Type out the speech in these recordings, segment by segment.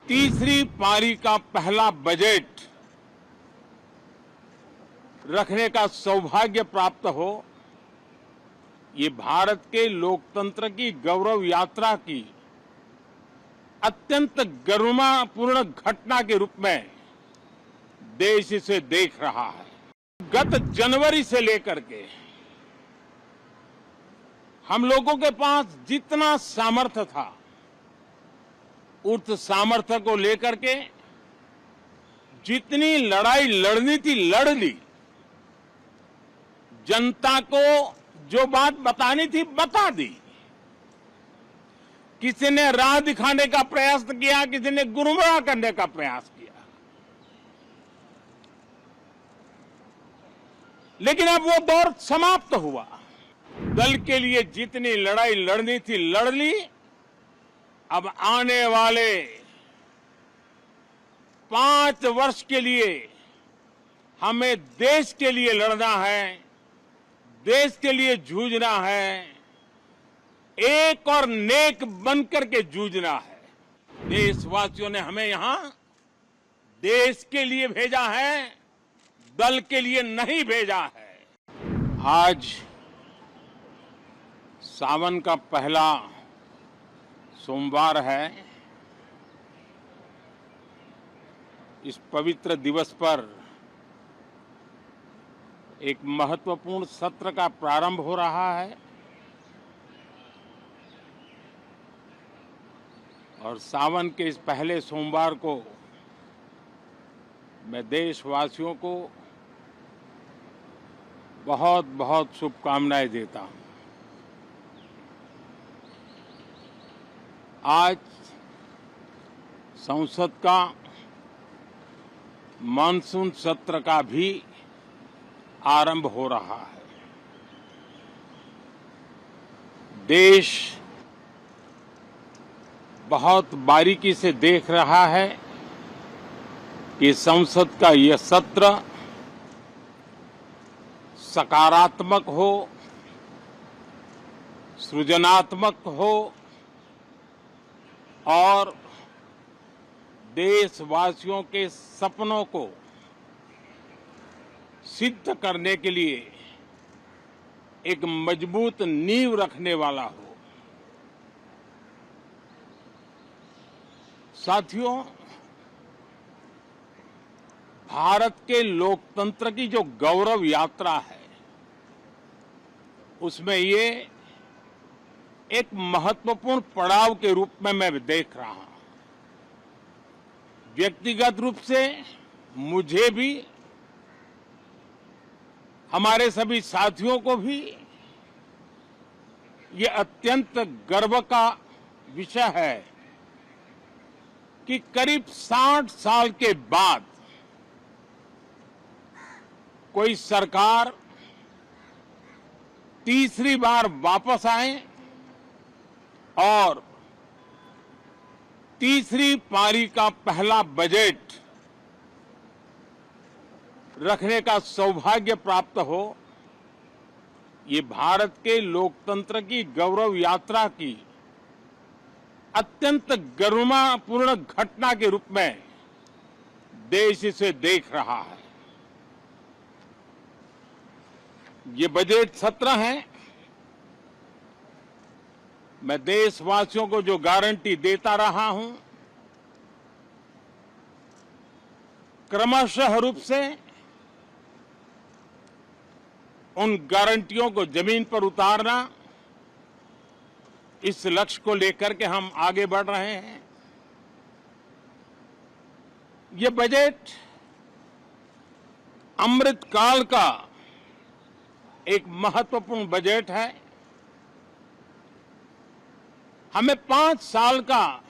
तीसरी पारी का पहला बजट रखने का सौभाग्य प्राप्त हो, ये भारत के लोकतंत्र की गौरव यात्रा की अत्यंत गरिमापूर्ण घटना के रूप में देश इसे देख रहा है। गत जनवरी से लेकर के हम लोगों के पास जितना सामर्थ्य था, उस सामर्थ्य को लेकर के जितनी लड़ाई लड़नी थी लड़ ली। जनता को जो बात बतानी थी बता दी। किसी ने राह दिखाने का प्रयास किया, किसी ने गुमराह करने का प्रयास किया, लेकिन अब वो दौर समाप्त हुआ। दल के लिए जितनी लड़ाई लड़नी थी लड़ ली। अब आने वाले 5 वर्ष के लिए हमें देश के लिए लड़ना है, देश के लिए जूझना है, एक और नेक बनकर के जूझना है। देशवासियों ने हमें यहां देश के लिए भेजा है, दल के लिए नहीं भेजा है। आज सावन का पहला सोमवार है। इस पवित्र दिवस पर एक महत्वपूर्ण सत्र का प्रारंभ हो रहा है और सावन के इस पहले सोमवार को मैं देशवासियों को बहुत बहुत शुभकामनाएं देता हूं। आज संसद का मानसून सत्र का भी आरंभ हो रहा है। देश बहुत बारीकी से देख रहा है कि संसद का यह सत्र सकारात्मक हो, सृजनात्मक हो और देशवासियों के सपनों को सिद्ध करने के लिए एक मजबूत नींव रखने वाला हो। साथियों, भारत के लोकतंत्र की जो गौरव यात्रा है, उसमें ये एक महत्वपूर्ण पड़ाव के रूप में मैं देख रहा हूं। व्यक्तिगत रूप से मुझे भी, हमारे सभी साथियों को भी ये अत्यंत गर्व का विषय है कि करीब 60 साल के बाद कोई सरकार तीसरी बार वापस आए और तीसरी पारी का पहला बजट रखने का सौभाग्य प्राप्त हो, ये भारत के लोकतंत्र की गौरव यात्रा की अत्यंत गरिमापूर्ण घटना के रूप में देश इसे देख रहा है। ये बजट सत्र है। मैं देशवासियों को जो गारंटी देता रहा हूं, क्रमशः रूप से उन गारंटियों को जमीन पर उतारना, इस लक्ष्य को लेकर के हम आगे बढ़ रहे हैं। ये बजट अमृतकाल का एक महत्वपूर्ण बजट है। हमें 5 साल का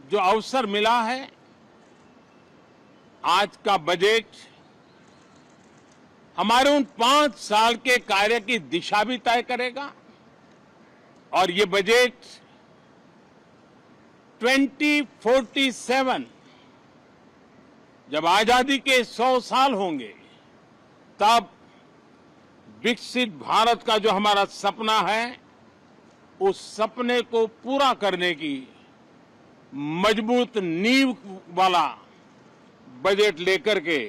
जो अवसर मिला है, आज का बजट हमारे उन 5 साल के कार्य की दिशा भी तय करेगा और ये बजट 2047 जब आजादी के 100 साल होंगे, तब विकसित भारत का जो हमारा सपना है, उस सपने को पूरा करने की मजबूत नींव वाला बजट लेकर के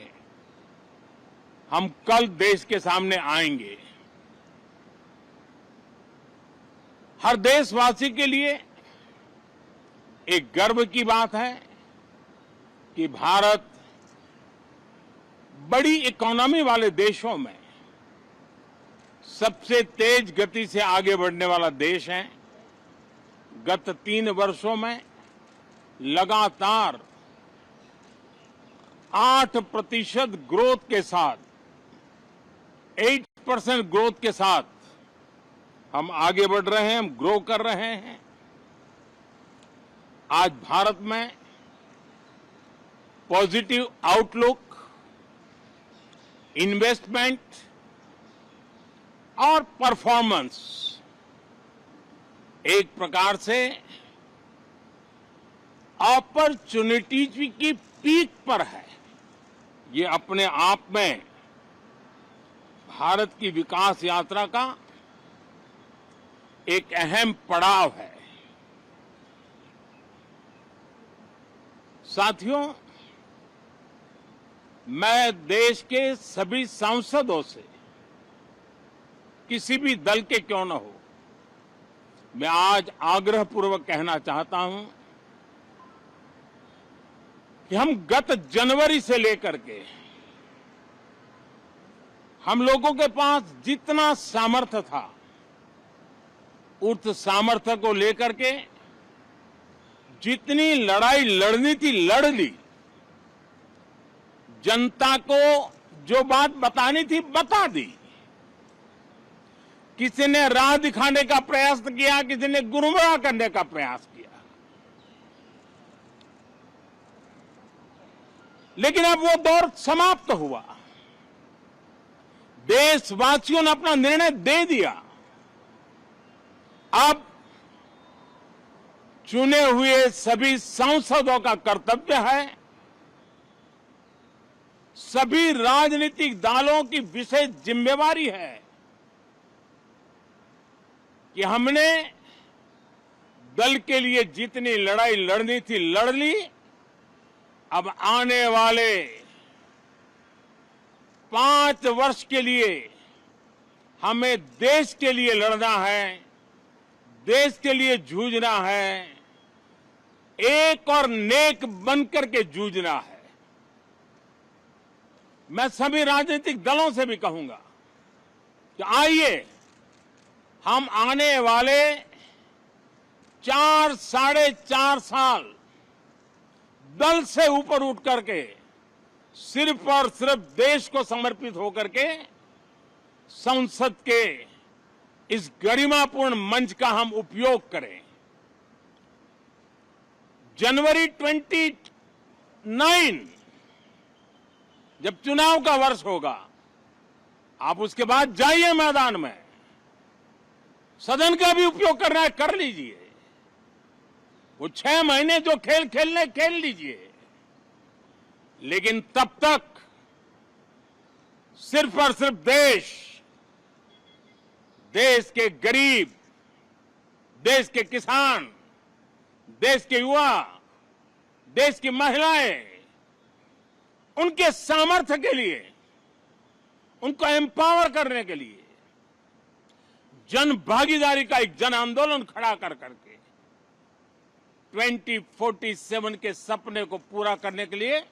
हम कल देश के सामने आएंगे। हर देशवासी के लिए एक गर्व की बात है कि भारत बड़ी इकोनॉमी वाले देशों में सबसे तेज गति से आगे बढ़ने वाला देश है। गत 3 वर्षों में लगातार 8% ग्रोथ के साथ 8% ग्रोथ के साथ हम आगे बढ़ रहे हैं, हम ग्रो कर रहे हैं। आज भारत में पॉजिटिव आउटलुक, इन्वेस्टमेंट और परफॉर्मेंस एक प्रकार से अपॉर्चुनिटीज की पीक पर है। ये अपने आप में भारत की विकास यात्रा का एक अहम पड़ाव है। साथियों, मैं देश के सभी सांसदों से, किसी भी दल के क्यों न हो, मैं आज आग्रहपूर्वक कहना चाहता हूं कि हम गत जनवरी से लेकर के हम लोगों के पास जितना सामर्थ्य था, उस सामर्थ्य को लेकर के जितनी लड़ाई लड़नी थी लड़ ली। जनता को जो बात बतानी थी बता दी। किसी ने राह दिखाने का प्रयास किया, किसी ने गुमराह करने का प्रयास किया, लेकिन अब वो दौर समाप्त हुआ। देशवासियों ने अपना निर्णय दे दिया। अब चुने हुए सभी सांसदों का कर्तव्य है, सभी राजनीतिक दलों की विशेष जिम्मेवारी है कि हमने दल के लिए जितनी लड़ाई लड़नी थी लड़ ली। अब आने वाले 5 वर्ष के लिए हमें देश के लिए लड़ना है, देश के लिए जूझना है, एक और नेक बनकर के जूझना है। मैं सभी राजनीतिक दलों से भी कहूंगा कि आइए हम आने वाले 4 साढ़े 4 साल दल से ऊपर उठ करके सिर्फ और सिर्फ देश को समर्पित होकर के संसद के इस गरिमापूर्ण मंच का हम उपयोग करें। जनवरी 29 जब चुनाव का वर्ष होगा, आप उसके बाद जाइए मैदान में, सदन का भी उपयोग करना है कर लीजिए। वो 6 महीने जो खेल खेलने खेल लीजिए, लेकिन तब तक सिर्फ और सिर्फ देश के गरीब, देश के किसान, देश के युवा, देश की महिलाएं, उनके सामर्थ्य के लिए, उनको एम्पावर करने के लिए जन भागीदारी का एक जन आंदोलन खड़ा कर करके 2047 के सपने को पूरा करने के लिए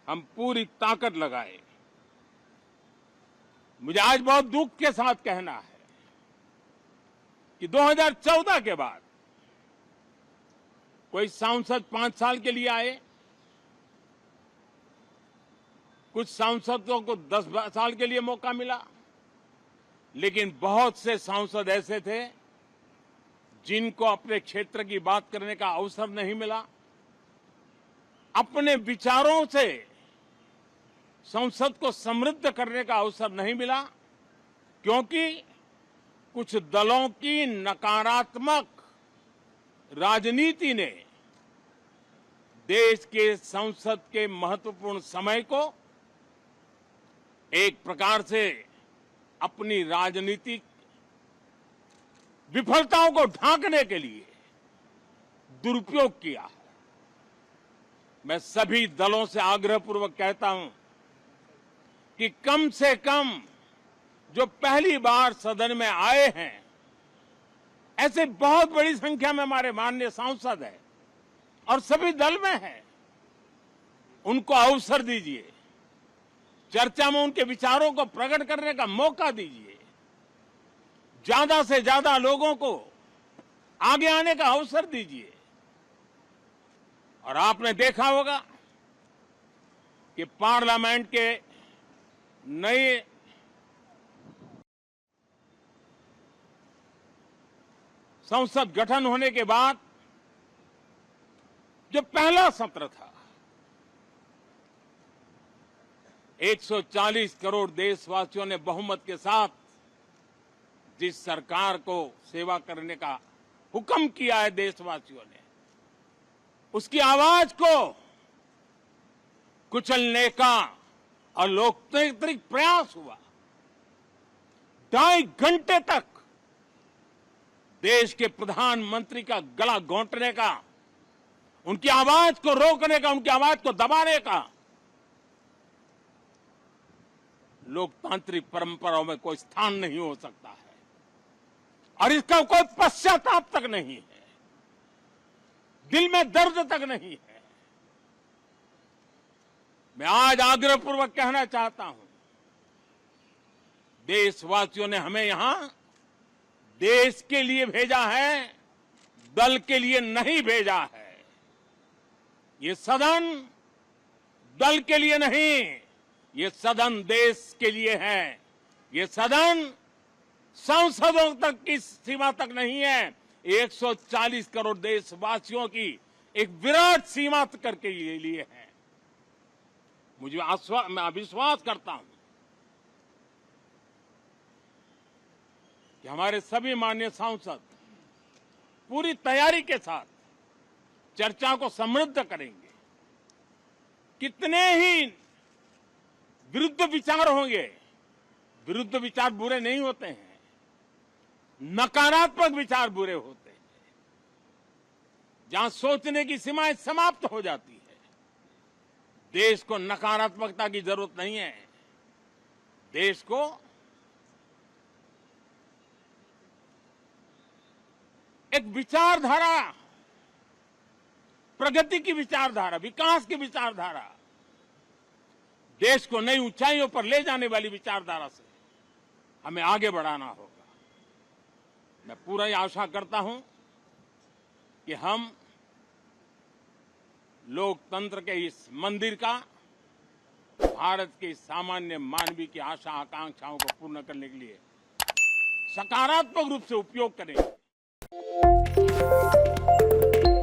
हम पूरी ताकत लगाए। मुझे आज बहुत दुख के साथ कहना है कि 2014 के बाद कोई सांसद 5 साल के लिए आए, कुछ सांसदों को 10 साल के लिए मौका मिला, लेकिन बहुत से सांसद ऐसे थे जिनको अपने क्षेत्र की बात करने का अवसर नहीं मिला, अपने विचारों से संसद को समृद्ध करने का अवसर नहीं मिला, क्योंकि कुछ दलों की नकारात्मक राजनीति ने देश के संसद के महत्वपूर्ण समय को एक प्रकार से अपनी राजनीतिक विफलताओं को ढांकने के लिए दुरुपयोग किया है। मैं सभी दलों से आग्रहपूर्वक कहता हूं कि कम से कम जो पहली बार सदन में आए हैं, ऐसे बहुत बड़ी संख्या में हमारे माननीय सांसद हैं और सभी दल में हैं, उनको अवसर दीजिए, चर्चा में उनके विचारों को प्रकट करने का मौका दीजिए, ज्यादा से ज्यादा लोगों को आगे आने का अवसर दीजिए। और आपने देखा होगा कि पार्लियामेंट के नए संसद गठन होने के बाद जो पहला सत्र था, 140 करोड़ देशवासियों ने बहुमत के साथ जिस सरकार को सेवा करने का हुक्म किया है देशवासियों ने, उसकी आवाज को कुचलने का अलोकतांत्रिक प्रयास हुआ। 2.5 घंटे तक देश के प्रधानमंत्री का गला घोंटने का, उनकी आवाज को रोकने का, उनकी आवाज को दबाने का लोकतांत्रिक परंपराओं में कोई स्थान नहीं हो सकता है और इसका कोई पश्चाताप तक नहीं है, दिल में दर्द तक नहीं है। मैं आज आग्रहपूर्वक कहना चाहता हूं, देशवासियों ने हमें यहां देश के लिए भेजा है, दल के लिए नहीं भेजा है। ये सदन दल के लिए नहीं, ये सदन देश के लिए है। ये सदन सांसदों तक की सीमा तक नहीं है, 140 करोड़ देशवासियों की एक विराट सीमा करके ये लिए है। मैं विश्वास करता हूं कि हमारे सभी माननीय सांसद पूरी तैयारी के साथ चर्चा को समृद्ध करेंगे। कितने ही विरुद्ध विचार होंगे, विरुद्ध विचार बुरे नहीं होते हैं, नकारात्मक विचार बुरे होते हैं। जहां सोचने की सीमाएं समाप्त हो जाती है, देश को नकारात्मकता की जरूरत नहीं है। देश को एक विचारधारा, प्रगति की विचारधारा, विकास की विचारधारा, देश को नई ऊंचाइयों पर ले जाने वाली विचारधारा से हमें आगे बढ़ाना होगा। मैं पूरा आशा करता हूं कि हम लोकतंत्र के इस मंदिर का भारत के सामान्य मानवीय की आशा आकांक्षाओं को पूर्ण करने के लिए सकारात्मक रूप से उपयोग करेंगे।